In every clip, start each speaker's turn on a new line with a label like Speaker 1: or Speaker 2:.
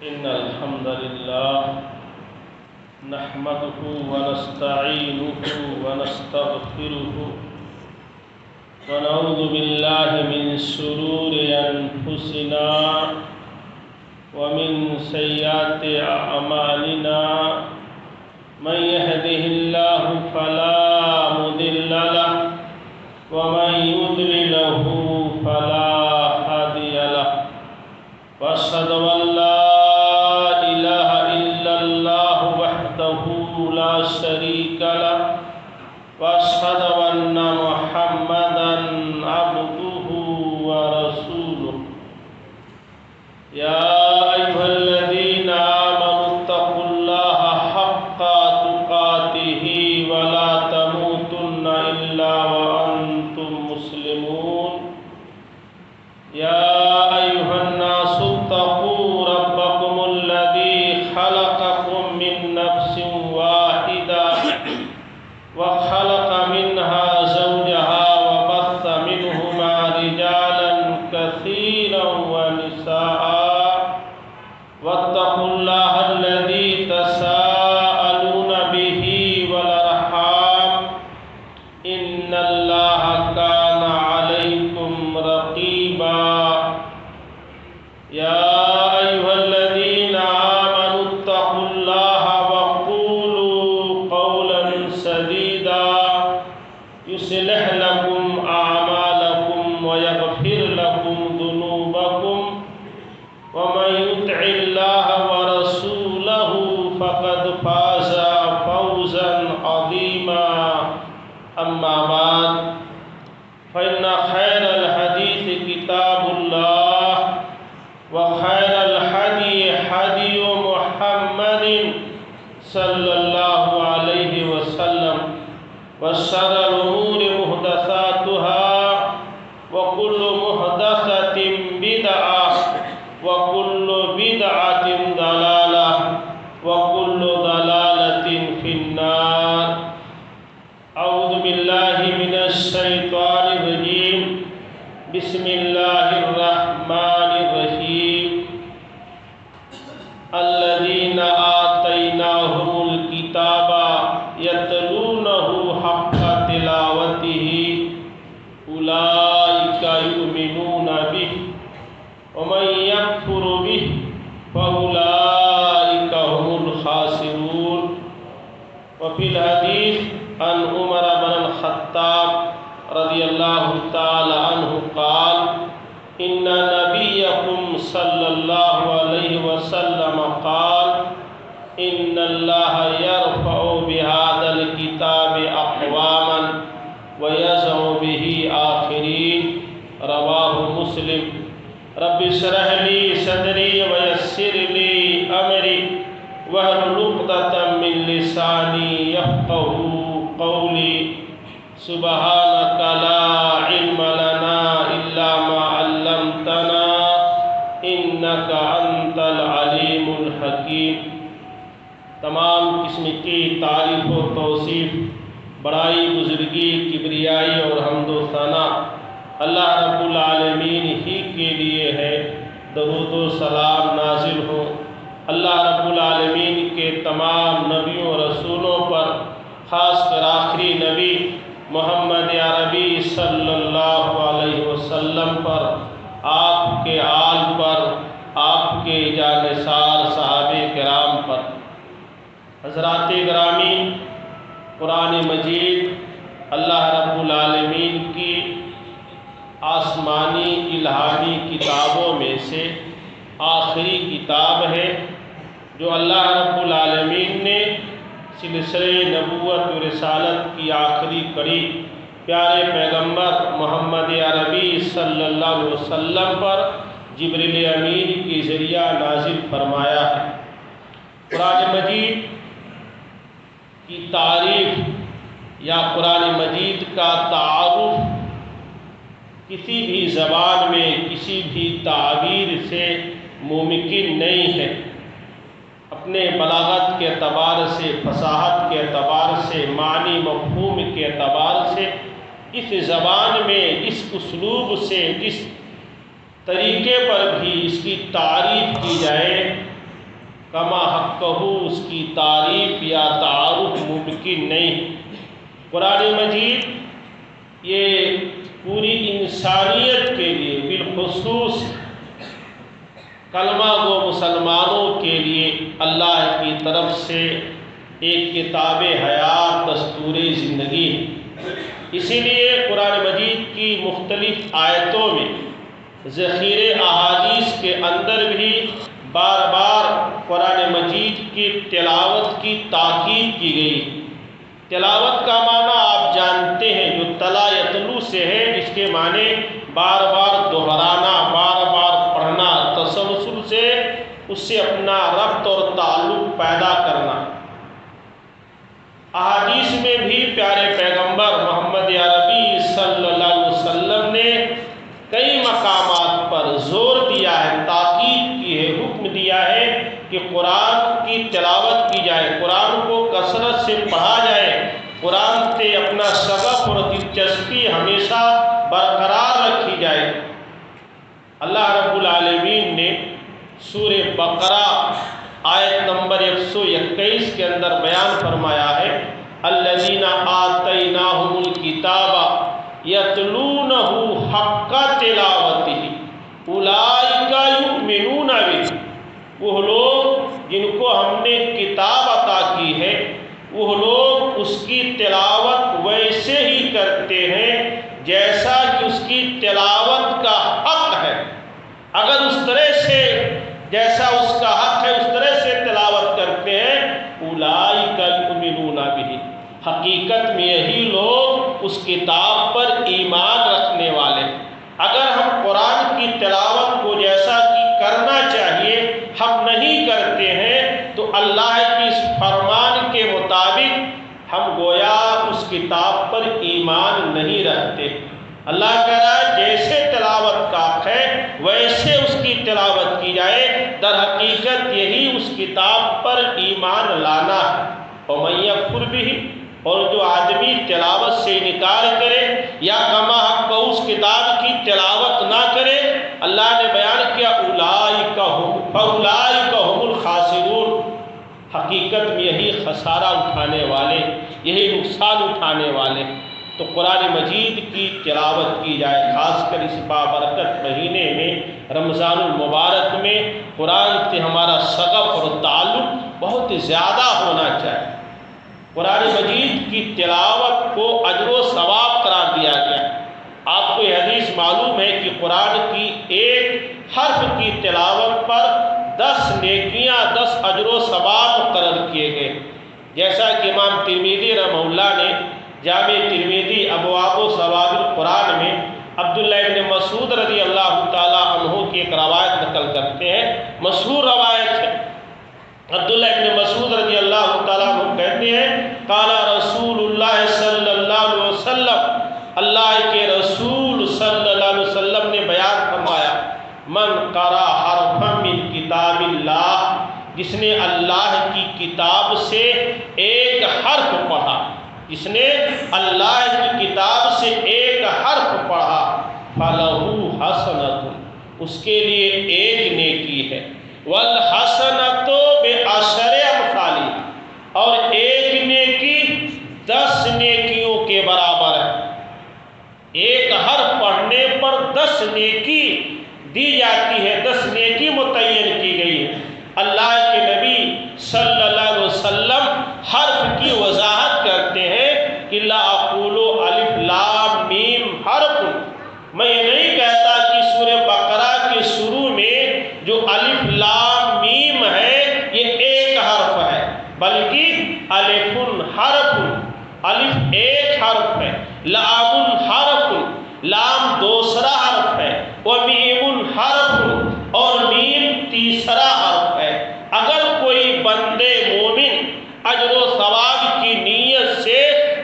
Speaker 1: إن الحمد لله نحمده ونستعينه ونستغفره ونعوذ بالله من شرور أنفسنا ومن سيئات أعمالنا من يهده الله فلا مضل له ومن يضلله فلا هادي له وأشهد أن لا إله إلا الله وحده لا شريك له وأشهد أن محمدا عبده ورسوله يا أيها الذين آمنوا اتقوا الله حق تقاته ولا تموتن إلا وأنتم مسلمون يا أيها الناس اتقوا ربكم الذي خلقكم من نفس واحدة وخلق منها زوجها وبث منهما رجالا كثيرا ونساء واتقوا الله الذي تساءلون به والأرحام إن الله كان عليكم رقيبا يا أيها الذين آمنوا اتقوا الله وقولوا قولا سديدا يصلح لكم أعمالكم ويغفر لكم ذنوبكم ومن يطع الله ورسوله فقد فاز فوزا عظيما أما بعد فإن خير الحديث كتاب الله وخير الهدي هدي محمد صلى الله عليه وسلم وشر الأمور محدثاتها وكل محدثة بدعة وكل بدعة ضلالة وكل ضلالة في النار أعوذ بالله من الشيطان الرجيم بسم الله الرحمن الرحيم الذين آتيناهم الكتاب يتلونه حق تلاوته أولئك يؤمنون به ومن يكفر به فأولئك هم الخاسرون وفي الحديث عن عمر بن الخطاب رضي الله تعالى عنه قال إن نبيكم صلى الله عليه وسلم قال إن الله يرفع بهذا الكتاب أقواما ويزع به آخرين رواه مسلم رب اشرح لي صدري ويسر لي أمري واحلل عقدة من لساني يفقهوا قولي سبحانك لا علم لنا إلا ما علمتنا إنك أنت العليم الحكيم۔ تمام قسم کی تعریف و توصیف، بڑائی، بزرگی، کبریائی اور حمد و ثنا اللہ رب العالمین ہی کے لیے ہے۔ درود و سلام نازل ہو اللہ رب العالمین کے تمام نبیوں و رسولوں پر، خاص کر آخری نبی محمد عربی صلی اللہ علیہ وسلم پر، آپ کے آل پر، آپ کے جانثار صحابہ کرام پر۔ حضرات گرامی، قرآن مجید اللہ رب العالمین کی آسمانی الہامی کتابوں میں سے آخری کتاب ہے جو اللہ رب العالمین نے سلسلے نبوت و رسالت کی آخری کڑی پیارے پیغمبر محمد عربی صلی اللہ علیہ وسلم پر جبریل امین کے ذریعہ نازل فرمایا ہے۔ قرآن مجید کی تعریف یا قرآن مجید کا تعارف کسی بھی زبان میں کسی بھی تعبیر سے ممکن نہیں ہے۔ اپنے بلاغت کے اعتبار سے، فصاحت کے اعتبار سے، معنی مفہوم کے اعتبار سے اس زبان میں اس اسلوب سے جس طریقے پر بھی اس کی تعریف کی جائے کما حقہ اس کی تعریف یا تعارف ممکن نہیں۔ قرآن مجید یہ پوری انسانیت کے لیے، بالخصوص کلمہ گو مسلمانوں کے لیے اللہ کی طرف سے ایک کتاب حیات، دستور زندگی ہے۔ اسی لیے قرآن مجید کی مختلف آیتوں میں ذخیرے احادیث کے اندر بھی بار بار قرآن مجید کی تلاوت کی تاکید کی گئی۔ تلاوت کا معنی آپ جانتے ہیں، جو تلا یتلو سے ہے، جس کے معنی بار بار دہرانا، بار بار پڑھنا، تسلسل سے اس سے اپنا ربط اور تعلق پیدا کرنا۔ احادیث میں بھی پیارے پیغمبر محمد عربی صلی اللہ علیہ وسلم نے کئی مقامات پر زور دیا ہے، تاکید کی ہے، حکم دیا ہے کہ قرآن کی تلاوت کی جائے، قرآن کو کثرت سے پڑھا جائے، قرآن سے اپنا شغف اور دلچسپی ہمیشہ برقرار رکھی جائے۔ اللہ رب العالمین نے سورہ بقرہ آیت نمبر 121 کے اندر بیان فرمایا ہے، الذین آتیناہم الکتاب یتلونہ حق تلاوتہ اولئک یؤمنون بہ۔ وہ لوگ جن کو ہم نے کتاب عطا کی ہے، وہ لوگ اس کی تلاوت ویسے ہی کرتے ہیں جیسا کہ اس کی تلاوت کا حق ہے۔ اگر اس طرح سے جیسا اس کا حق ہے اس طرح سے تلاوت کرتے ہیں، اولئک یؤمنون بہ، حقیقت میں یہی لوگ اس کتاب پر ایمان رکھنے والے۔ اگر ہم قرآن کی تلاوت کو جیسا کہ کرنا چاہیے ہم نہیں کرتے ہیں تو اللہ کی اس فرمان کے مطابق ہم گویا اس کتاب پر ایمان نہیں رکھتے۔ اللہ کہہ رہا ہے جیسے تلاوت کا حق ہے ویسے اس کی تلاوت کی جائے، در حقیقت یہی اس کتاب پر ایمان لانا ہے۔ وَمَن یکفر بہ، اور جو آدمی تلاوت سے انکار کرے یا کما حق اس کتاب کی تلاوت نہ کرے، اللہ نے بیان کیا اولئک هم الخاسرون، حقیقت میں یہی خسارہ اٹھانے والے، یہی نقصان اٹھانے والے۔ تو قرآن مجید کی تلاوت کی جائے، خاص کر اس بابرکت مہینے میں، رمضان المبارک میں قرآن سے ہمارا شغف اور تعلق بہت زیادہ ہونا چاہیے۔ قرآن مجید کی تلاوت کو اجر و ثواب قرار دیا گیا۔ آپ کو یہ حدیث معلوم ہے کہ قرآن کی ایک حرف کی تلاوت پر 10 نیکیاں، 10 اجر و ثواب مقرر کیے گئے۔ جیسا کہ امام ترمذی رحمہ اللہ نے جامع ترمذی ابواب و ثواب القرآن میں عبداللہ ابن مسعود رضی اللہ تعالیٰ عنہ کی ایک روایت نقل کرتے ہیں، مشہور روایت ہے۔ عبداللہ ابن مسعود رضی اللہ تعالیٰ عنہ کہتے ہیں، قال رسول اللہ صلی اللہ علیہ وسلم، اللہ کے رسول صلی اللہ علیہ وسلم نے بیان فرمایا، من قرأ حرفا من کتاب اللہ، جس نے اللہ کی کتاب سے ایک حرف پڑھا، جس نے اللہ کی کتاب سے ایک حرف پڑھا، فَلَهُ حَسَنَةٌ، اس کے لیے ایک نیکی ہے، وَالْحَسَنَةُ بِعَشْرِ أَمْثَالِهَا، اور ایک نیکی 10 نیکیوں کے برابر ہے۔ ایک حرف پڑھنے پر 10 نیکی دی جاتی ہے، 10 نیکی متعین کی گئی ہے۔ اللہ کے نبی صلی اللہ علیہ وسلم حرف کی وضاحت کرتے ہیں کہ لا اقول الف لام میم حرف، میں یہ نہیں کہتا کہ سورہ بقرہ کے شروع میں جو الف لام میم ہے یہ ایک حرف ہے، بلکہ الف حرف، الف ایک حرف ہے، لام حرف، لام دوسرا حرف ہے، ومیم حرف، اور میم تیسرا حرف ہے۔ اگر کوئی بندے مومن اجر و ثواب کی نیت سے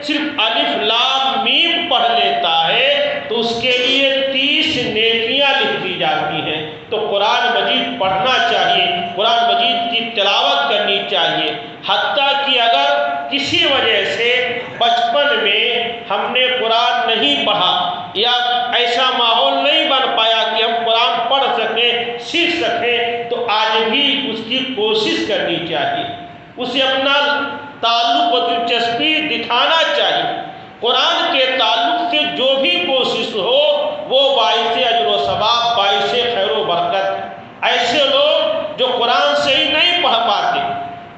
Speaker 1: صرف الف لام میم پڑھ لیتا ہے تو اس کے لیے 30 نیکیاں لکھ دی جاتی ہیں۔ تو قرآن مجید پڑھنا چاہیے، قرآن مجید کی تلاوت کرنی چاہیے، حتیٰ کہ اگر کسی وجہ سے بچپن میں ہم نے قرآن نہیں پڑھا یا ایسا ماحول نہیں بن پایا کہ ہم قرآن پڑھ سکیں، سیکھ سکیں، تو آج بھی اس کی کوشش کرنی چاہیے، اسے اپنا تعلق و دلچسپی دکھانا چاہیے۔ قرآن کے تعلق سے جو بھی کوشش ہو وہ باعث اجر و ثواب، باعث خیر و برکت۔ ایسے لوگ جو قرآن صحیح نہیں پڑھ پاتے،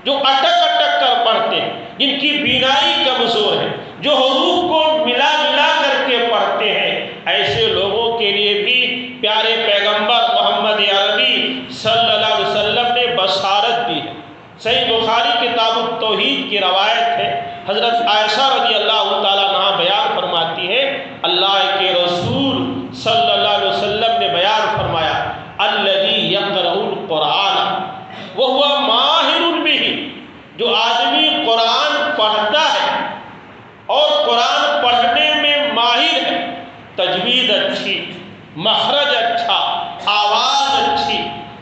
Speaker 1: جو اٹک اٹک کر پڑھتے ہیں، جن کی بینائی کمزور ہے، جو حروف کو ملا ملا کر کے پڑھتے ہیں، ایسے لوگوں کے لیے بھی پیارے پیغمبر محمد عربی صلی اللہ علیہ وسلم نے بشارت دی ہے۔ صحیح بخاری کتاب التوحید کی روایت ہے، حضرت عائشہ رضی اللہ تعالیٰ عنہا بیان فرماتی ہے، اللہ کے رسول صلی اللہ علیہ وسلم نے بیان فرمایا، الذی یقرأ القرآن وہو ماہر بہ، جو آدمی قرآن پڑھتا ہے اور قرآن پڑھنے میں ماہر ہے، تجوید اچھی، مخرج اچھا، آواز اچھی،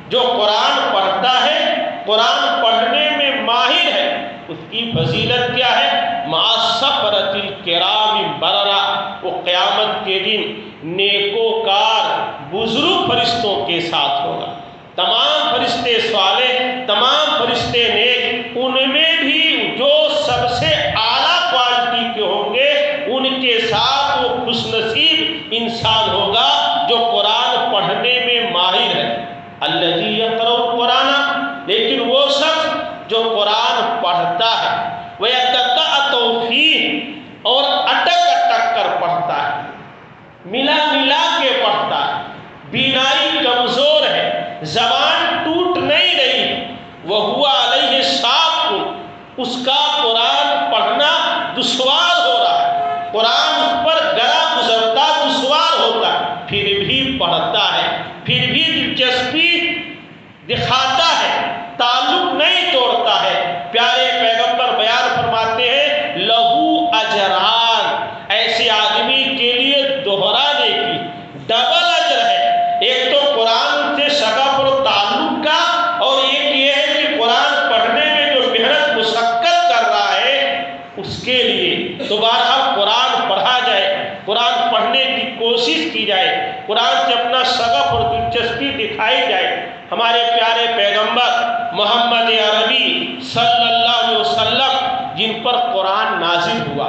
Speaker 1: جو قرآن پڑھتا ہے، قرآن پڑھنے میں ماہر ہے، اس کی فضیلت کیا ہے؟ مع السفرۃ الکرام بررہ، وہ قیامت کے دن نیکوکار بزرگ فرشتوں کے ساتھ ہوگا۔ تمام فرشتے صالح، تمام فرشتے نیک، ان میں بھی جو سب سے اعلیٰ کوالٹی کے ہوں گے ان کے ساتھ وہ خوش نصیب انسان ہوگا جو قرآن پڑھنے میں ماہر ہے۔ الذی یقرأ القرآن، لیکن وہ شخص جو قرآن پڑھتا ہے ویتتعتع فیہ، اور اٹک اٹک کر پڑھتا ہے، ملا ملا کے پڑھتا ہے، بینائی کمزور ہے، زبان ٹوٹ نہیں رہی، وہو علیہ شاق، اس کا قرآن پڑھنا دشوار ہو رہا ہے، قرآن اس پر گرا گزرتا دشوار ہوتا ہے، پھر بھی پڑھتا ہے، پھر بھی دلچسپی دکھاتا ہے، تعلق نہیں توڑتا ہے۔ پیارے پیغمبر بیان فرماتے ہیں، لہو اجران، ایسے آدمی کے لیے دوہرانے کی ڈبل اجر ہے، ایک تو قرآن سے شغف اور تعلق کا، اور ایک یہ ہے کہ قرآن پڑھنے میں جو محنت مشقت کر رہا ہے اس کے لیے۔ تو بہرحال قرآن پڑھا جائے، قرآن پڑھنے کی کوشش کی جائے، قرآن سے اپنا شغف اور دلچسپی دکھائی جائے۔ ہمارے پیارے پیغمبر محمد عربی صلی اللہ علیہ وسلم جن پر قرآن نازل ہوا،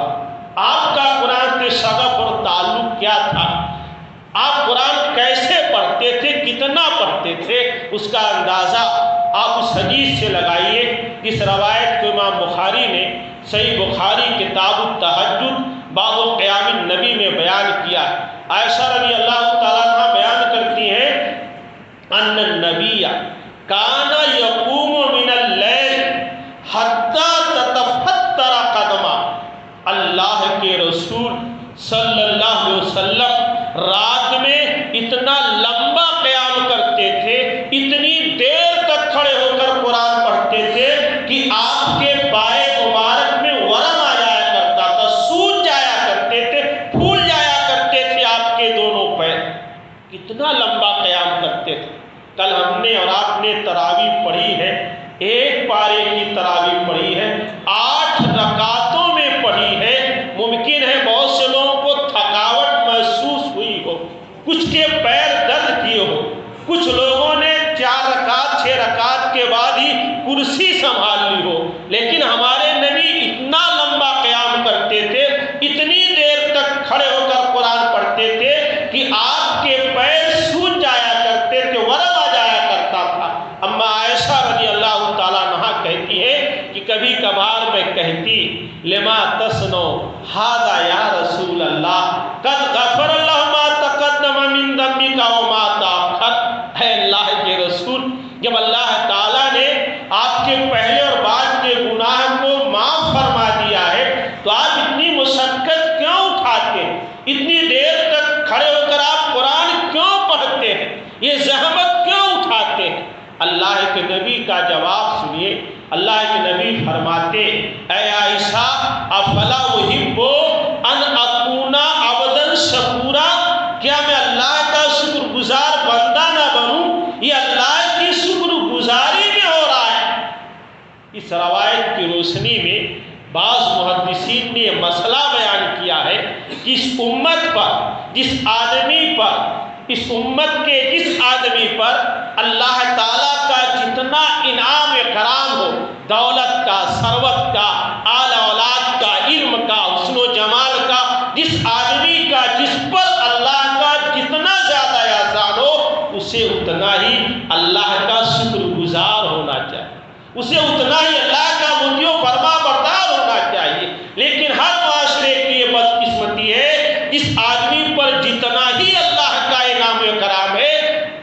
Speaker 1: آپ کا قرآن سے شغف اور تعلق کیا تھا؟ آپ قرآن کیسے پڑھتے تھے، کتنا پڑھتے تھے، اس کا اندازہ آپ اس حدیث سے لگائیے جس روایت کو امام بخاری نے صحیح بخاری کتاب التہجد باب قیام النبی میں بیان کیا ہے۔ عائشہ رضی اللہ تعالیٰ عنہ بیان کرتی ہیں، ان النبی کان یقوم من اللیل حتی تتفتر قدمہ، اللہ کے رسول صلی اللہ علیہ وسلم رات میں اتنا لمبا قیام کرتے تھے، اتنی دیر تک کھڑے ہو کر قرآن پڑھتے تھے کہ آپ کے پائے مبارک میں ورم آ جایا کرتا تھا، سوج جایا کرتے تھے، پھول جایا کرتے تھے آپ کے دونوں پیر، کتنا لمبا قیام کرتے تھے۔ کل ہم نے اور آپ نے تراویح پڑھی ہے، ایک پارے کی تراویح پڑھی ہے، 8 رکعتوں میں پڑھی ہے۔ ممکن ہے بہت سے لوگوں کو تھکاوٹ محسوس ہوئی ہو، کچھ کے پیر درد کیے ہو، کچھ لوگوں نے 4 رکعت 6 رکعت کے بعد ہی کرسی سنبھال لی ہو، لیکن ہمارے نبی اتنا لمبا قیام کرتے تھے، اتنی دیر تک کھڑے ہو کر قرآن پڑھتے تھے کہ آپ کے پیر سوج جایا کرتے تھے، ورم آ جایا کرتا تھا۔ اما عائشہ رضی اللہ تعالیٰ عنہا کہتی ہے کہ کبھی کبھار میں کہتی، لما تصنع ھذا یا رسول اللہ قد غفر اللہ ما تقدم من ذنبک وما تأخر، اے اللہ کے رسول، جب اللہ تعالیٰ نے آپ کے پہلے اور بعد کے گناہ کو معاف فرما دیا ہے تو آپ اتنی مشقت کیوں اٹھاتے ہیں، اتنی دیر تک کھڑے ہو کر آپ قرآن کیوں پڑھتے ہیں، یہ زحمت کیوں اٹھاتے ہیں؟ اللہ کے نبی کا جواب سنیے۔ اللہ کے نبی فرماتے، اے عائشہ، افلا احب ان اکون عبدا شکورا، کیا میں اللہ کا شکر گزار بندہ نہ بنوں؟ یہ اللہ کی شکر گزاری میں ہو رہا ہے۔ اس روایت کی روشنی میں بعض محدثین نے یہ مسئلہ بیان کیا ہے کہ اس امت پر، جس آدمی پر، اس امت کے جس آدمی پر اللہ تعالیٰ کا جتنا انعام دولت کا، ثروت کا، اعلی اولاد کا، علم کا، حسن و جمال کا، جس آدمی کا جس پر اللہ کا جتنا زیادہ احسان ہو اسے اتنا ہی اللہ کا شکر گزار ہونا چاہیے، اسے اتنا ہی اللہ کا مطیع و فرما بردار ہونا چاہیے۔ لیکن ہر معاشرے کی یہ بدقسمتی ہے، جس آدمی پر جتنا ہی اللہ کا انعام و کرام ہے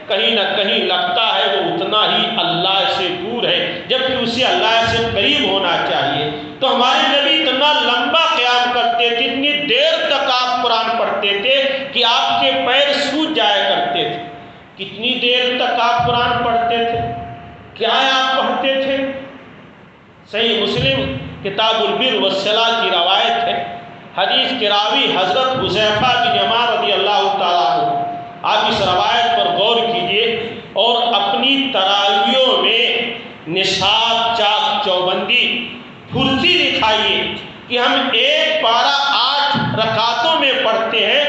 Speaker 1: کہیں نہ کہیں لگتا ہے وہ اتنا ہی اللہ سے دور ہے، جبکہ اسے اللہ سے قریب ہونا چاہیے۔ تو ہمارے نبی اتنا لمبا قیام کرتے تھے، اتنی دیر تک آپ قرآن پڑھتے تھے کہ آپ کے پیر سوج جایا کرتے تھے۔ کتنی دیر تک آپ قرآن پڑھتے تھے؟ کیا آپ پڑھتے تھے؟ صحیح مسلم کتاب البر والصلاۃ کی روایت ہے، حدیث کے راوی حضرت حذیفہ بن یمان رضی اللہ تعالیٰ عنہ۔ آپ اس روایت پر غور کیجئے اور اپنی تراویحوں میں نصاب، چاک چوبندی، پھرتی دکھائیے کہ ہم ایک پارہ 8 رکعتوں میں پڑھتے ہیں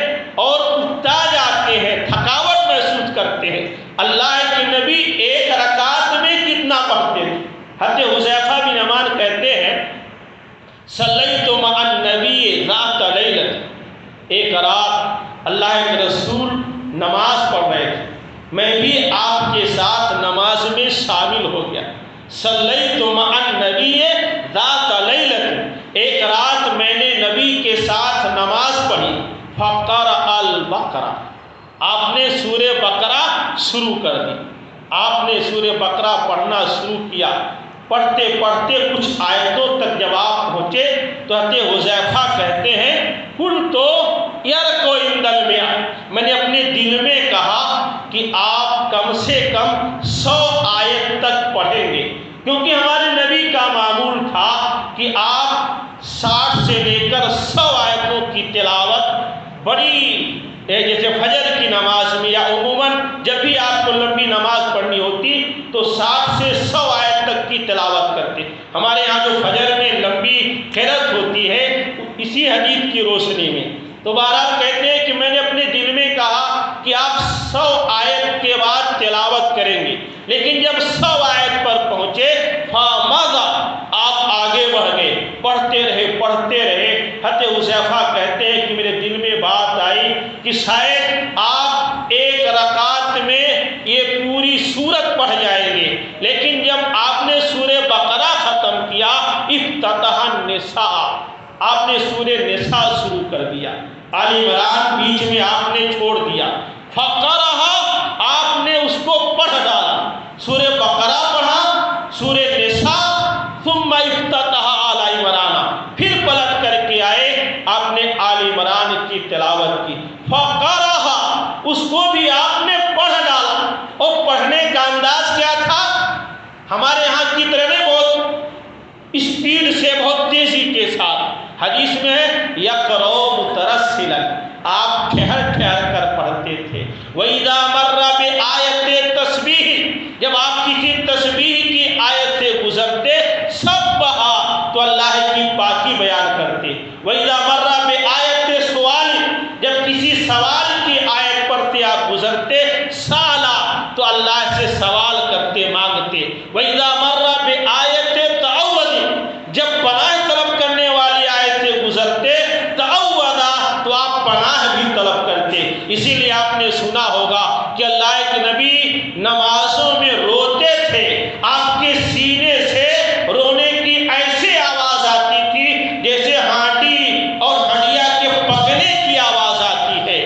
Speaker 1: اور اکتا جاتے ہیں، تھکاوٹ محسوس کرتے ہیں۔ اللہ کے نبی ایک رکعت میں کتنا پڑھتے تھے؟ حضرت حذیفہ بن یمان کہتے ہیں صلیت مع النبی ذات لیلۃ، ایک رات اللہ کے رسول نماز پڑھ رہے تھے، میں بھی آپ کے ساتھ نماز میں شامل ہو گیا۔ صلیت مع النبی ذات لیلۃ، ایک رات میں نے نبی کے ساتھ نماز پڑھی، فقرأ البقرہ، آپ نے سورہ بقرہ شروع کر دی۔ آپ نے سورہ بقرہ پڑھنا شروع کیا، پڑھتے پڑھتے کچھ آیتوں تک جب آپ پہنچے تو حضرت حذیفہ کہتے ہیں قلت یرکو عند المئہ، میں نے اپنے دل میں کہا کہ آپ کم سے کم 100 آیت تک پڑھیں گے، کیونکہ ہمارے نبی کا معمول تھا کہ آپ 60 سے لے کر 100 آیتوں کی تلاوت بڑی، جیسے فجر کی نماز میں یا عموماً جب بھی آپ کو لمبی نماز پڑھنی ہوتی تو 60 سے 100 آیت تک کی تلاوت کرتے۔ ہمارے یہاں جو فجر میں لمبی قرأت ہوتی ہے اسی حدیث کی روشنی میں، تو بہرحال کہتے ہیں کہ میں نے اپنے دل میں کہا کہ آپ 100 آیت کے بعد تلاوت کریں گے، لیکن جب 100 آیت پر پہنچے فمضى، آپ آگے بڑھ گئے، پڑھتے رہے پڑھتے رہے۔ حضرت حذیفہ کہتے ہیں کہ میرے دل میں بات آئی کہ شاید آپ ایک رکعت میں یہ پوری سورت پڑھ جائیں گے، لیکن جب آپ نے سورہ بقرہ ختم کیا افتتح النساء، آپ نے سورہ نساء شروع کر دیا، آل عمران بیچ میں آپ نے چھوڑ دیا، فقرہ، آپ نے اس کو پڑھ ڈالا، سورہ بقرہ پڑھا، سورہ نساء، ثم افتتح آل عمران، پھر پلٹ کر کے آئے، آپ نے آل عمران کی تلاوت کی، فقرہ، اس کو بھی آپ نے پڑھ ڈالا۔ اور پڑھنے کا انداز کیا تھا؟ ہمارے ہاں کی طرح نہیں، بہت اسپیڈ سے، بہت تیزی کے ساتھ۔ حدیث میں ہے یقرأ مترسلا، آپ ٹھہر ٹھہر کر پڑھتے تھے۔ وَإِذَا مَرَّ بِآیَتِ تسبیح، جب آپ کسی تسبیح کی آیت سے گزرتے سبح، تو اللہ کی پاکی بیان کرتے۔ وَإِذَا مَرَّ بِآیَتِ سؤال، جب کسی سوال کی آیت پر سے آپ گزرتے سالا، تو اللہ سے سوال کرتے مانگتے۔ وَإِذَا مَرَّ بِآیَتِ تعوذ، جب پناہ طلب کرنے والی آیت سے گزرتے تعوذ، تو آپ پناہ بھی طلب کرتے۔ اسی لیے آپ نے سنا ہوگا کہ اللہ کے نبی نمازوں میں روتے تھے، آپ کے سینے سے رونے کی ایسی آواز آتی تھی جیسے ہانڈی اور ہڈیا کے پکنے کی آواز آتی ہے۔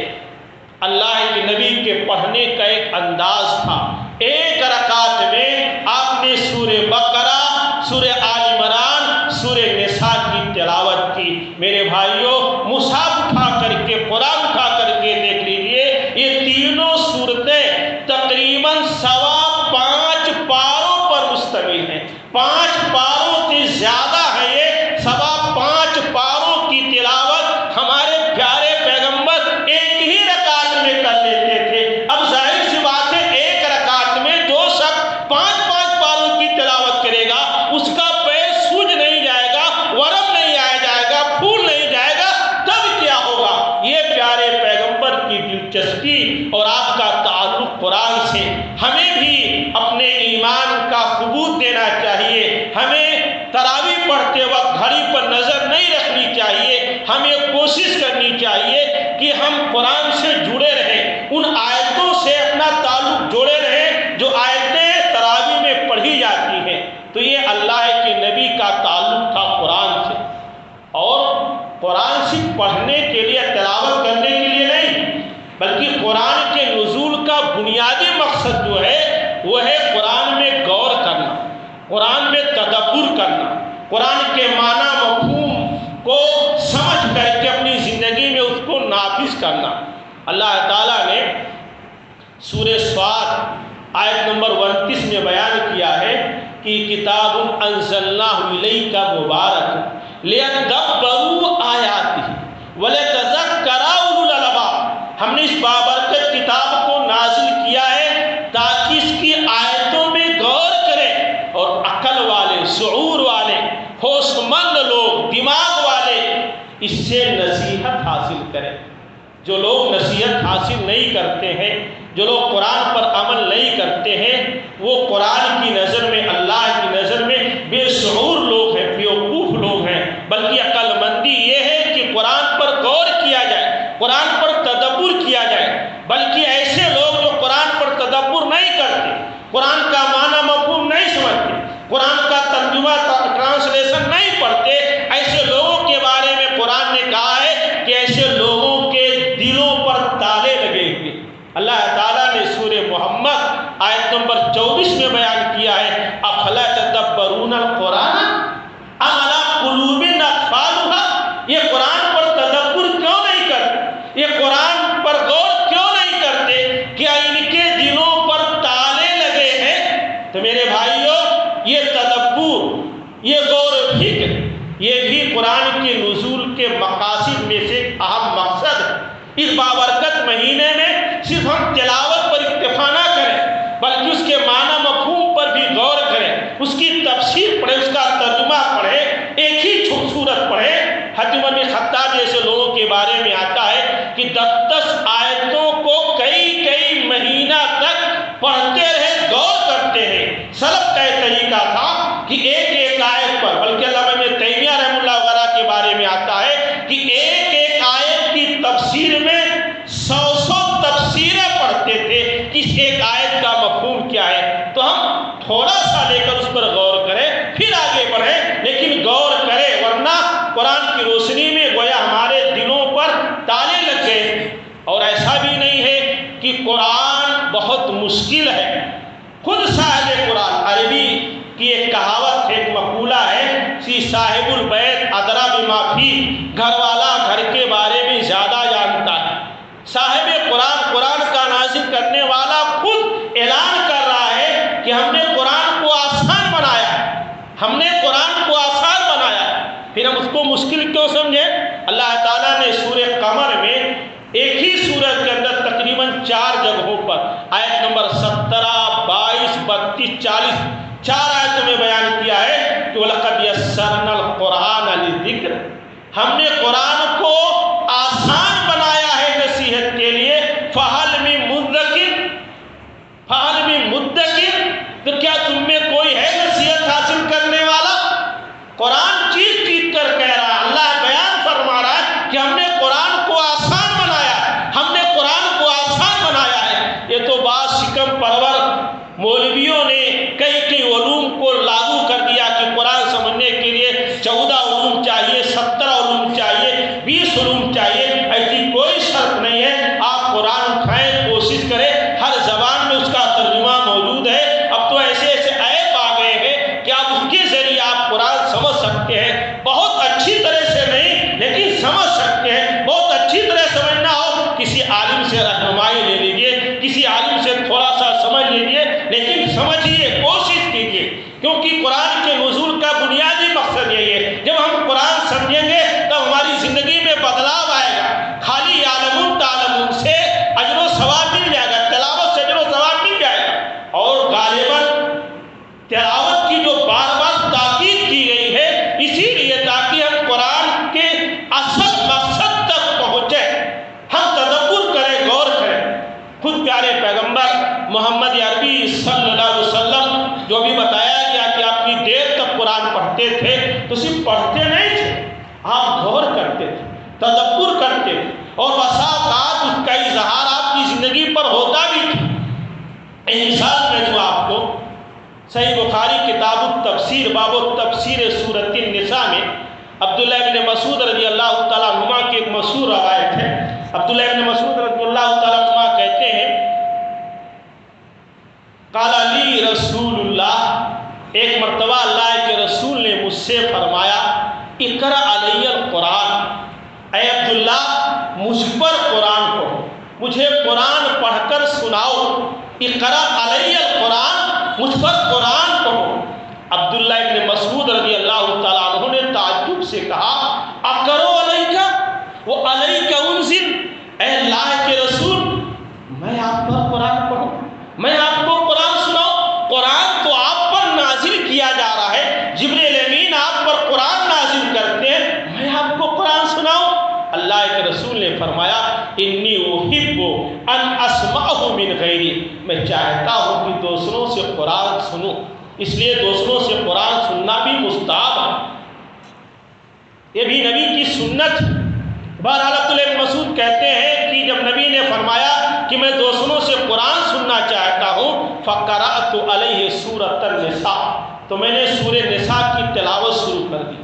Speaker 1: اللہ کے نبی کے پڑھنے کا ایک انداز تھا، ایک رکعت میں آپ نے سورہ بقرہ، سورہ آل عمران، سورہ نساء کی تلاوت کی۔ میرے بھائیوں، مصحف اٹھا کر کے، قرآن اٹھا کر کے دیکھ لیجئے، یہ تینوں صورتیں تقریباً 5.25 پاروں پر مشتمل ہیں۔ 5 پاروں سے زیادہ ہے یہ، 5.25 پاروں کی تلاوت ہمارے پیارے پیغمبر ایک ہی رکعت میں کر لیتے تھے۔ اب ظاہر سی بات ہے، ایک رکعت میں جو شخص 5 پاروں کی تلاوت کرے گا اس کا پیر سوج نہیں جائے گا، ورم نہیں آیا جائے گا، پھول نہیں جائے گا، تب کیا ہوگا؟ یہ پیارے پیغمبر کی دلچسپی اور آپ کا تعلق قرآن سے ہمیں بھی اپنے ایمان کا کا ثبوت دینا چاہیے، ہمیں تراویح پڑھتے وقت گھڑی پر نظر نہیں رکھنی چاہیے، ہمیں کوشش کرنی چاہیے کہ ہم قرآن سے جڑے رہیں، ان آیتوں سے اپنا تعلق جوڑے رہیں جو آیتیں تراویح میں پڑھی جاتی ہیں۔ تو یہ اللہ کے نبی کا تعلق تھا قرآن سے، اور قرآن صرف پڑھنے کے لیے، تلاوت کرنے کے لیے نہیں، بلکہ قرآن کے نزول کا بنیادی مقصد جو ہے وہ ہے قرآن میں غور کرنا، قرآن میں تدبر کرنا، قرآن کے معنی مفہوم کو سمجھ کر کے اپنی زندگی میں اس کو نافذ کرنا۔ اللہ تعالیٰ نے سورہ صاد آیت نمبر 29 میں بیان کیا ہے کہ کتاب انزلناہ الیک مبارک لیدبروا آیاتہ ولتذکر اولو الالباب، ہم نے اس بابرکت کتاب کو نازل کیا ہے تاکہ اس کی آیتوں میں غور کریں اور عقل والے، شعور والے، ہوش مند لوگ، دماغ والے اس سے نصیحت حاصل کریں۔ جو لوگ نصیحت حاصل نہیں کرتے ہیں، جو لوگ قرآن پر عمل نہیں کرتے ہیں، وہ قرآن کی نظر میں، اللہ کی نظر میں بے شعور لوگ ہیں، بیوقوف لوگ ہیں۔ بلکہ عقل مندی یہ ہے کہ قرآن پر غور کیا جائے، قرآن پر تدبر کیا جائے۔ بلکہ ایسے لوگ جو قرآن پر تدبر نہیں کرتے، قرآن کا معنی مفہوم نہیں سمجھتے، قرآن کا ترجمہ ٹرانسلیشن نہیں پڑھتے، ایسے لوگوں کے بارے میں قرآن نے کہا ہے کہ ایسے لوگوں کے دلوں پر تالے لگے ہوئے۔ اللہ تعالیٰ نے سورہ محمد آیت نمبر 24 میں بیان کیا ہے افلا تدبرون القرآن ام علی قلوب اقفالها، یہ قرآن پر تدبر کیوں نہیں کرتے، یہ قرآن پر غور کیوں نہیں کرتے، کیا ان کے دلوں پر تالے لگے ہیں؟ تو میرے بھائیوں، یہ تدبر، یہ غور و فکر، یہ بھی قرآن کے نزول کے مقاصد میں سے ایک اہم مقصد ہے۔ اس بابرکت مہینے میں صرف ہم تلاوت پر اکتفا نہ کریں، بلکہ اس کے معنی مفہوم پر بھی غور کریں، اس کی تفسیر پڑھیں، اس کا ترجمہ پڑھیں، ایک ہی صورت پڑھیں۔ حضرت عمر بن خطاب جیسے لوگوں کے بارے میں آتا ہے کہ 10 آیتوں کو کئی مہینہ تک پڑھتے رہے، غور کرتے ہیں۔ سلف کا یہ طریقہ تھا کہ ایک آیت پر، بلکہ علامہ ابن تیمیہ رحمہ اللہ وغیرہ کے بارے میں آتا ہے کہ ایک آیت کی تفسیر میں 100 تفسیریں پڑھتے تھے کہ اس ایک آیت کا مفہوم کیا ہے۔ تو ہم تھوڑا سا لے کر اس پر غور کریں، پھر آگے بڑھیں، لیکن غور کریں، ورنہ قرآن کی روشنی میں گویا ہمارے دلوں پر تالے لگ گئے۔ اور ایسا بھی نہیں ہے کہ قرآن بہت مشکل ہے۔ خود صاحب قرآن، عربی کی ایک کہاوت ہے، ایک مقولہ ہے کہ صاحب البیت ادری بما فیہ، گھر والا گھر کے بارے میں زیادہ جانتا ہے۔ صاحب قرآن کا نازل کرنے والا خود اعلان کر رہا ہے کہ ہم نے قرآن کو آسان بنایا ہے، ہم نے قرآن کو آسان بنایا ہے، پھر ہم اس کو مشکل کیوں سمجھیں؟ اللہ تعالیٰ نے سورہ قمر میں ایک ہی سورت کے اندر تقریباً 4 جگہوں پر آیت نمبر 17، 22، 32، 40 4 آیتوں میں بیان کیا ہے کہ وَلَقَدْ يَسَّرْنَا الْقُرْآنَ لِلذِّكْرِ، ہم نے قرآن کو آسان بنایا ہے نصیحت کے لیے۔ فَهَلْ مِن مُدَّكِرٍ، تو کیا تم میں کوئی ہے نصیحت حاصل کرنے والا؟ قرآن چیخ کر کہہ رہا ہے، اللہ بیان فرما رہا ہے کہ ہم نے قرآن کو آسان بنایا ہے، ہم نے قرآن کو آسان بنایا ہے۔ یہ تو بعض شکم پرور مولویوں نے کئی علوم کو لاگو کر دیا کہ قرآن سمجھنے کے لیے 14 علوم چاہیے، 17 علوم چاہیے، 20 علوم چاہیے۔ ایسی کوئی شرط نہیں ہے، آپ قرآن اٹھائیں، کوشش کریں، ہر زبان میں اس کا ترجمہ موجود ہے۔ اب تو ایسے ایپ آ گئے ہیں کہ آپ اس کے ذریعے آپ قرآن سمجھ سکتے ہیں، بہت اچھی طرح سے نہیں لیکن سمجھ سکتے ہیں۔ بہت اچھی طرح سمجھنا ہو کسی عالم سے رہنمائی لے لیجیے، کسی عالم سے تھوڑا سا سمجھ لیجیے، لیکن سمجھیے، کوشش کیجیے، کیونکہ قرآن کے نزول کا بنیادی مقصد یہی ہے۔ جب ہم قرآن سمجھیں گے تب ہماری زندگی میں بدلاؤ آئے گا۔ خالی یعلمون تعلمون سے اجر و ثواب مل جائے گا، تلاوت سے اجر و ثواب مل جائے گا۔ اور غالباً تلاوت کی جو بار بار تاکید کی گئی ہے اسی لیے تاکہ ہم قرآن کے اصل مقصد تک پہنچے، ہم تدبر کریں، غور کریں۔ خود پیارے پیغمبر محمد عربی صلی اللہ علیہ وسلم جو بھی بتایا گیا کہ آپ کی دیر تک قرآن پڑھتے تھے تو صرف پڑھتے نہیں تھے، آپ غور کرتے تھے، تدبر کرتے تھے، اور بسا اوقات اس کا اظہار آپ کی زندگی پر ہوتا بھی تھا۔ ایک مثال میں جو آپ کو صحیح بخاری کتاب التفسیر باب التفسیر سورۃ النساء میں عبداللہ بن مسعود رضی اللہ تعالیٰ عنہ کی ایک مشہور روایت ہے۔ عبداللہ بن مسعود رضی اللہ تعالیٰ عنہ کہتے ہیں قال لی رسول اللہ، ایک مرتبہ اللہ کے رسول نے مجھ سے فرمایا اقرأ علی القرآن، اے عبداللہ مجھ پر قرآن پڑھو، مجھے قرآن پڑھ کر سناؤ۔ اقرأ علی القرآن، مجھ پر قرآن پڑھو۔ عبداللہ ابن مسعود رضی اللہ تعالیٰ عنہ نے تعجب سے کہا اقرأ علیک و علیک انزل، اے اللہ کے رسول میں آپ پر قرآن پڑھوں، میں آپ کو قرآن سناؤں؟ قرآن تو آپ پر نازل کیا جا رہا ہے، جبریل امین آپ پر قرآن نازل کرتے ہیں، میں آپ کو قرآن سناؤں؟ اللہ کے رسول نے فرمایا انی احب ان اسمعہ من غیری، میں چاہتا ہوں کہ دوسروں سے قرآن سنوں، اس لیے دوسروں سے قرآن سننا بھی مستحب ہے، یہ بھی نبی کی سنت۔ بہرحال عبداللہ بن مسعود کہتے ہیں کہ جب نبی نے فرمایا کہ میں دوسروں سے قرآن سننا چاہتا ہوں فقرأت علیہ سورۃ النساء، تو میں نے سورہ نساء کی تلاوت شروع کر دی۔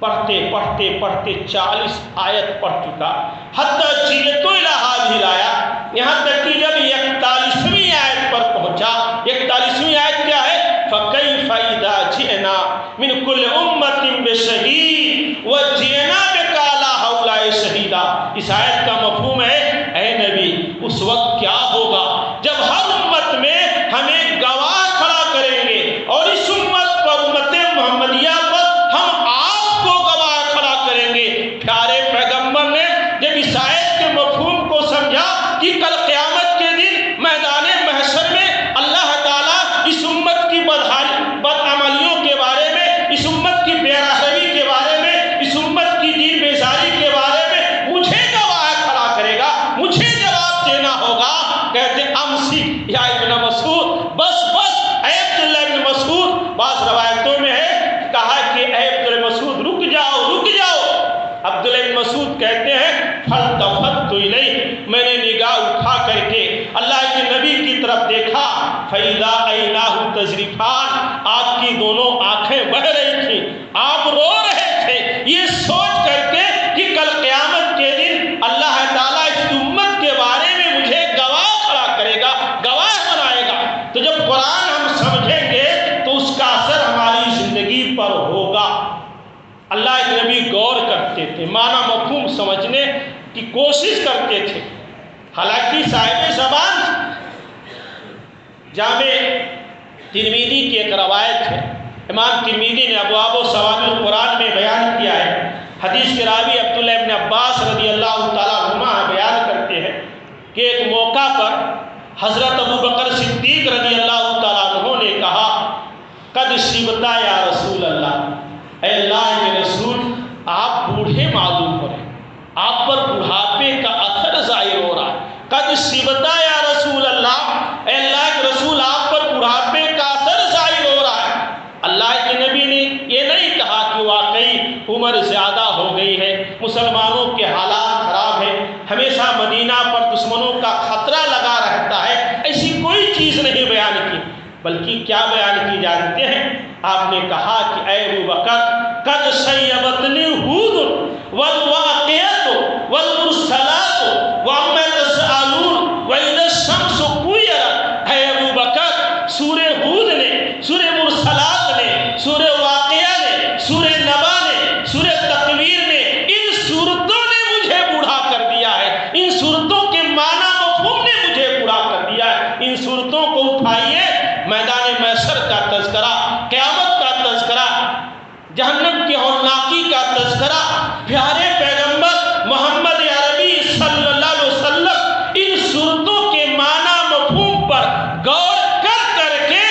Speaker 1: پڑھتے پڑھتے پڑھتے 40 آیت پڑھ چکا، حتی جئت الی ہذہ الآیہ، یہاں تک کہ جب 41ویں آیت پر پہنچا، 41ویں آیت کیا ہے؟ فَكَيْفَ إِذَا جِئْنَا مِنْ كُلِّ أُمَّةٍ بِشَهِيدٍ وَجِئْنَا بِكَ عَلَىٰ هَؤُلَاءِ شَهِيدًا۔ اس آیت کا مفہوم ہے اے نبی اس وقت کیا ہوگا جب ہر امت میں ہمیں گواہ کھڑا کریں گے، اور اس امت پر امت محمدیہ پر ہم آپ کو گواہ کھڑا کریں گے۔ پیارے پیغمبر نے جب اس آیت کے مفہوم کو سمجھا کہ کل قیامت کے دن میدان محشر میں اللہ تعالیٰ اس امت کی بدعملیوں کے بارے میں، اس امت کی بے رحمی کے بارے میں، اس امت کی دین بیزاری کے بارے میں مجھے گواہ کھڑا کرے گا، مجھے جواب دینا ہوگا۔ کہتے امسک یا ابن مسعود، بس بس اے عبداللہ ابن مسعود۔ بعض روایتوں میں ہے کہا کہ اے عبداللہ مسعود رک جاؤ رک جاؤ۔ عبداللہ ابن مسعود کہتے ہیں فالتفت الیہ، میں نے نگاہ اٹھا کر کے اللہ کے نبی کی طرف دیکھا، فاذا عیناہ تذرفان، آپ کی دونوں آنکھیں بہہ رہی تھیں، آپ رو رہے تھے، یہ سوچ کر کے کہ کل قیامت کے دن اللہ تعالیٰ اس امت کے بارے میں مجھے گواہ کھڑا کرے گا، گواہ بنائے گا۔ تو جب قرآن ہم سمجھیں گے تو اس کا اثر ہماری زندگی پر ہوگا۔ اللہ کے نبی غور کرتے تھے، معنی مفہوم سمجھنے کی کوشش کرتے تھے، حالانکہ صاحب زبان جامع ترمذی کی ایک روایت ہے، امام ترمذی نے ابواب و ثواب القرآن میں بیان کیا ہے، حدیث کے راوی عبداللہ ابن عباس رضی اللہ تعالیٰ عنہ بیان کرتے ہیں کہ ایک موقع پر حضرت ابوبکر صدیق رضی اللہ تعالیٰ عنہ نے کہا قد شبت یا رسول اللہ، اے اللہ کے رسول آپ بوڑھے معلوم ہو رہے ہیں، آپ پر بڑھاپے کا اثر ظاہر ہو رہا ہے۔ قد شبت یا رسول اللہ، اے اللہ کے رسول آپ پر بڑھاپے کا اثر ظاہر ہو رہا ہے۔ اللہ کے نبی نے یہ نہیں کہا کہ واقعی عمر زیادہ ہو گئی ہے، مسلمانوں کے حالات خراب ہیں، ہمیشہ مدینہ پر دشمنوں کا خطرہ لگا رہتا ہے، ایسی کوئی چیز نہیں بیان کی، بلکہ کیا بیان کی جانتے ہیں؟ آپ نے کہا کہ اے ابوبکر قد شیبتنی ہود والواقعۃ والمرسلات وعما تسألون وإذا الشمس كورت، اے ابوبکر سورہ ہود نے، سورہ مرسلات نے، سورہ واقعہ نے، سورہ نبا نے، سورہ تکویر نے، ان سورتوں نے مجھے بوڑھا کر دیا ہے، ان سورتوں کے معنی مفہوم نے مجھے بوڑھا کر دیا ہے۔ ان سورتوں کو اٹھائیے، میدان محشر کا تذکرہ، قیامت کا تذکرہ، جہنم کی ہولناکی کا تذکرہ، پیارے پیغمبر محمد عربی صلی اللہ علیہ وسلم ان صورتوں کے معنی مفہوم پر غور کر کر کے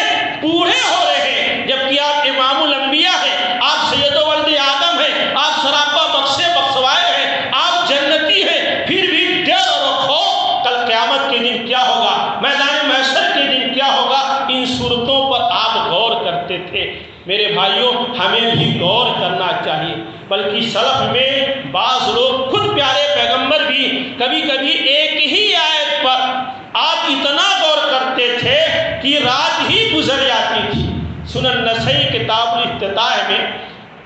Speaker 1: بوڑھے ہو رہے ہیں، جبکہ آپ امام الانبیاء ہیں، آپ سید ولد آدم ہیں، آپ سراپا بخشے بخشوائے ہیں، آپ جنتی ہیں، پھر بھی ڈر اور خوف کل قیامت کے دن کیا ہوگا، میدان محشر کے دن کیا ہوگا، ان صورتوں پر آپ غور کرتے تھے۔ تھے۔ میرے بھائیوں، ہمیں بھی غور کرنا چاہیے، بلکہ سلف میں بعض لوگ، خود پیارے پیغمبر بھی کبھی کبھی ایک ہی آیت پر آپ اتنا غور کرتے تھے کہ رات ہی گزر جاتی تھی۔ سنن نسائی کتاب الافتتاح میں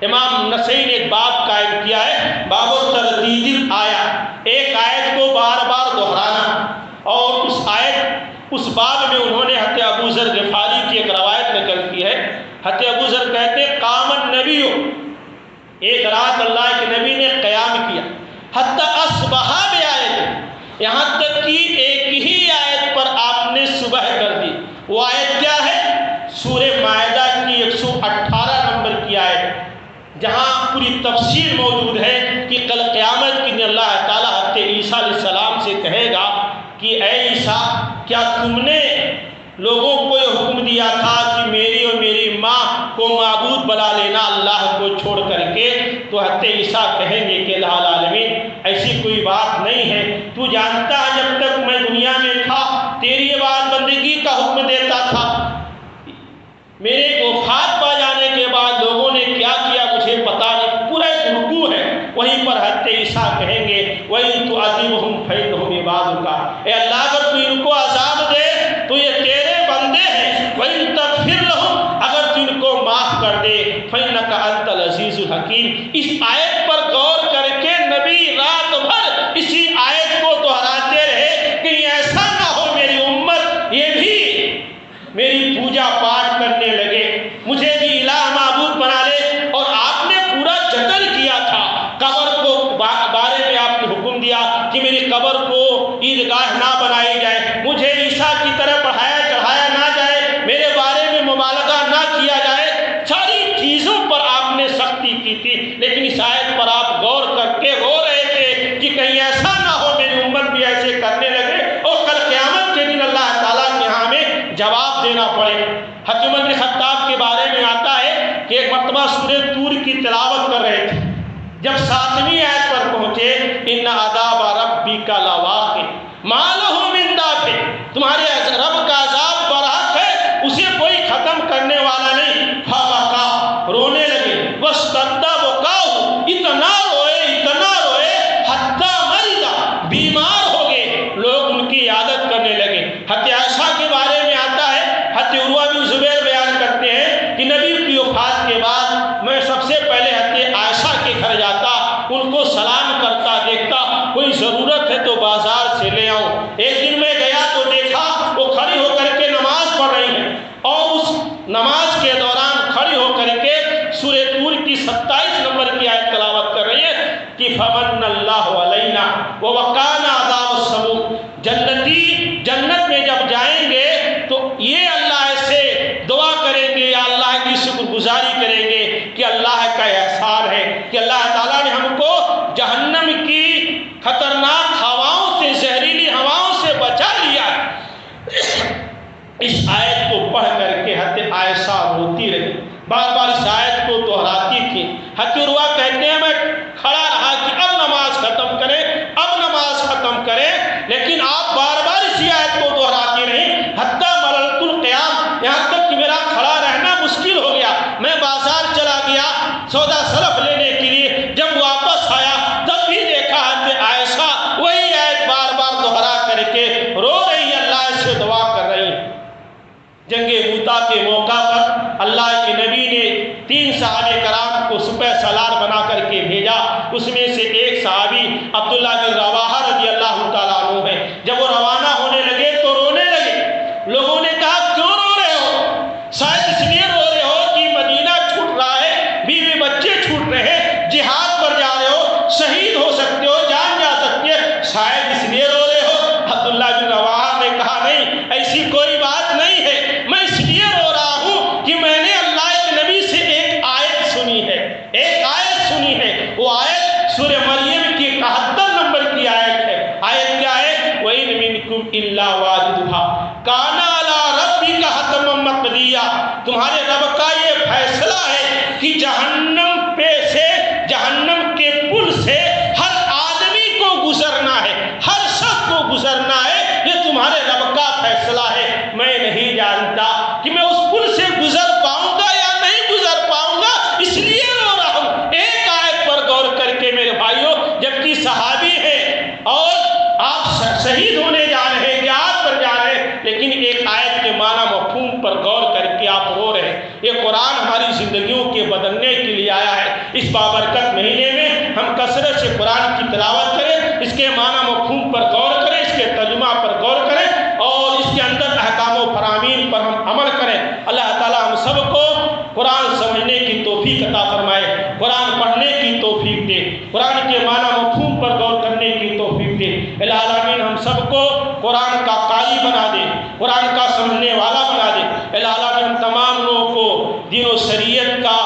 Speaker 1: امام نسائی نے ایک باب قائم کیا ہے، باب تردید الآیہ، ایک آیت کو بار بار دہرانا، اور اس باب میں انہوں نے حضرت ابو ذر غفاری کی ایک روایت نقل کی ہے۔ حضرت ابو ذر کہتے ہیں قام النبی، ایک رات اللہ کے نبی نے قیام کیا، حتی اصبح بآیت، یہاں تک کہ ایک ہی آیت پر آپ نے صبح کر دی۔ وہ آیت کیا ہے؟ سورہ مائدہ کی 118 نمبر کی آیت، جہاں پوری تفصیل موجود ہے کہ کل قیامت کے دن اللہ تعالیٰ حضرت عیسیٰ علیہ السلام سے کہے گا کہ اے عیسیٰ، کیا تم نے لوگوں کو یہ حکم دیا تھا کہ میری اور میری ماں کو معبود بنا لینا اللہ کو چھوڑ کر کے؟ تو حضرت عیسیٰ کہیں گے کہ الہ العالمین، ایسی کوئی بات نہیں ہے، تو جانتا ہے جب تک میں دنیا میں تھا تیری عبادت بندگی کا حکم دیتا تھا، میرے وفات پا جانے کے بعد لوگوں نے کیا کیا مجھے پتا نہیں۔ پورا ایک رکوع ہے، وہیں پر حضرت عیسیٰ کہیں گے وَإِن تُعَذِّبْهُمْ فَإِنَّهُمْ عِبَادُكَ، اے اللہ اگر تو ان کو عذاب دے تو یہ تیرے بندے ہیں، وَإِن تَغْفِرْ لَهُمْ، اگر تو ان کو معاف کر دے فَإِنَّكَ أَنْتَ الْعَزِيزُ الْحَكِيمُ۔ اس آیت پر غور کر کے نبی رات بھر اسی آیت کو دہراتے رہے کہ ایسا نہ ہو میری امت یہ بھی میری پوجا پاٹ کرنے لگے، مجھے بھی الہ معبود بنا لے۔ اور آپ نے پورا جتن کیا تھا، قبر کو بارے میں آپ نے حکم دیا کہ میری قبر کو عیدگاہ نہ بنائی جائے، مجھے عیسیٰ کی طرح پڑھایا چڑھایا نہ جائے، میرے بارے میں مبالغہ نہ کیا جائے، ساری چیزوں پر آپ نے سختی کی تھی۔ لیکن اس آیت پر آپ غور کر کے رو رہے تھے کہ کہیں ایسا نہ ہو میری امت بھی ایسے کرنے لگے اور کل قیامت کے دن اللہ تعالیٰ کے ہاں ہمیں جواب دینا پڑے۔ حضرت عمر بن خطاب کے بارے میں آتا ہے کہ ایک مرتبہ سورہ طور کی تلاوت کر رہے تھے، جب 7ویں آیت پر پہنچے ان عذاب ربک لواقع ما لہ من دافع، تمہارے رب کا عذاب برحق ہے، اسے کوئی ختم کرنے والا نہیں۔ فبکا، رونے لگے، واشتد بکاؤہ، اتنا روئے حتی مرض، بیمار ہو گئے، لوگ ان کی عیادت کرنے لگے۔ حضرت عائشہ کے بارے میں آتا ہے، حضرت عروہ بن زبیر بیان کرتے ہیں کہ نبی کی وفات کے بعد میں سب سے پہلے حضرت عائشہ کے گھر جاتا، ان کو سلام کرتا، دیکھتا کوئی ضرورت ہے تو بازار سے لے آؤں۔ ایک دن میں گیا تو دیکھا وہ کھڑی ہو کر کے نماز پڑھ رہی ہیں، اور اس نماز کے دوران کھڑی ہو کر کے سورہ طور کی 27 نمبر کی آیت تلاوت کر رہی ہے کہ فمن اللہ علینا ووقانا عذاب السموم، جنتی جنت میں جب جائیں گے تو یہ اللہ سے دعا کریں گے یا اللہ کی شکر گزاری کریں گے کہ اللہ کا احسان ہے کہ اللہ تعالیٰ نے ہم کو جہنم کی خطرناک ہواؤں سے، زہریلی ہواؤں سے بچا لیا۔ اس آیت کو پڑھ کر کے حضرت عائشہ روتی رہی، بار بار اس آیت کو دہراتی تھی۔ حضرت عروہ کہتے ہیں میں کھڑا رہا کہ اب نماز ختم کریں، اب نماز ختم کریں، لیکن آپ بار بار اسی آیت کو دہراتی رہی حتی مللت القیام، یہاں تک کہ میرا کھڑا رہنا مشکل ہو گیا۔ میں بازار چلا گیا سودا سلف لینے کے لیے، جب واپس آیا تب بھی دیکھا حضرت عائشہ وہی آیت بار بار دہرا کر کے رو رہی، اللہ سے دعا کر رہی۔ جنگ موتا کے موقع پر اللہ کے نبی نے 3 صحابہ کرام کو سپہ سالار بنا کر کے بھیجا، اس میں سے ایک صحابی عبداللہ بن رواحہ رضی اللہ تعالیٰ عنہ ہے۔ جب وہ روانہ ہونے لگے تو رونے لگے، لوگوں نے کہا کیوں رو رہے ہو؟ شاید اس لیے رو رہے ہو کہ مدینہ چھوٹ رہا ہے، بیوی بچے چھوٹ رہے ہیں، جہاد پر جا رہے ہو، شہید ہو سکتے ہو، جان جا سکتی ہے، شاید اس لیے رو رہے ہو۔ عبداللہ بن رواحہ نے کہا نہیں، ایسی کوئی بات نہیں ہے، میں اس لیے رو رہا ہوں کہ میں نے اللہ کے نبی سے ایک آیت سنی ہے، وہ آیت سورہ مریم کی 71 نمبر کی آیت ہے۔ آیت کیا ہے؟ وَإِن مِّنكُمْ إِلَّا وَارِدُهَا كَانَ عَلَىٰ رَبِّكَ حَتْمًا مَّقْضِيًّا، تمہارے رب کا یہ فیصلہ ہے کہ جہنم کے پل سے ہر آدمی کو گزرنا ہے، ہر شخص کو گزرنا ہے، یہ تمہارے رب کا فیصلہ ہے۔ میں نہیں جانتا کہ میں اس پل سے گزر پاؤں گا یا شہید ہونے جا رہے ہیں، جہاد پر جا رہے ہیں، لیکن ایک آیت کے معنی مفہوم پر غور کر کے آپ رو رہے ہیں۔ یہ قرآن ہماری زندگیوں کے بدلنے کے لیے آیا ہے۔ اس بابرکت مہینے میں ہم کثرت سے قرآن کی تلاوت کریں، اس کے معنی مفہوم پر غور کریں، اس کے ترجمہ پر غور کریں اور اس کے اندر احکام و فرامین پر ہم عمل کریں۔ اللہ تعالیٰ ہم سب کو قرآن سمجھنے کی توفیق عطا فرمائے، قرآن پڑھنے کی توفیق دے، قرآن کے معنی مفہوم پر غور کرنے کی توفیق دے۔ الہ العالمین ہم سب کو قرآن کا قاری بنا دے، قرآن کا سمجھنے والا بنا دے۔ الہ العالمین ہم تمام لوگوں کو دین و شریعت کا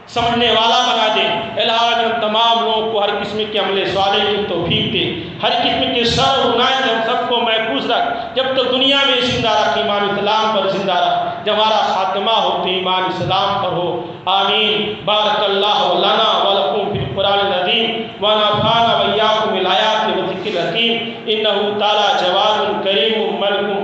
Speaker 1: سمجھنے والا بنا دے۔ الہ العالمین ہم تمام لوگوں کو ہر قسم کے عمل صالح کی توفیق دے، ہر قسم کے شر و گناہ سے ہم سب کو محفوظ رکھ، جب تک دنیا میں زندہ رکھ ایمان اسلام پر زندہ رکھ، جب ہمارا خاتمہ ہو تو ایمان اسلام پر ہو۔ آمین۔ بارک اللہ لنا ولکم فی القرآن العظیم ونفعنا وإیاکم بالآیات والذکر الحکیم، انہ تعالی جواد کریم ملک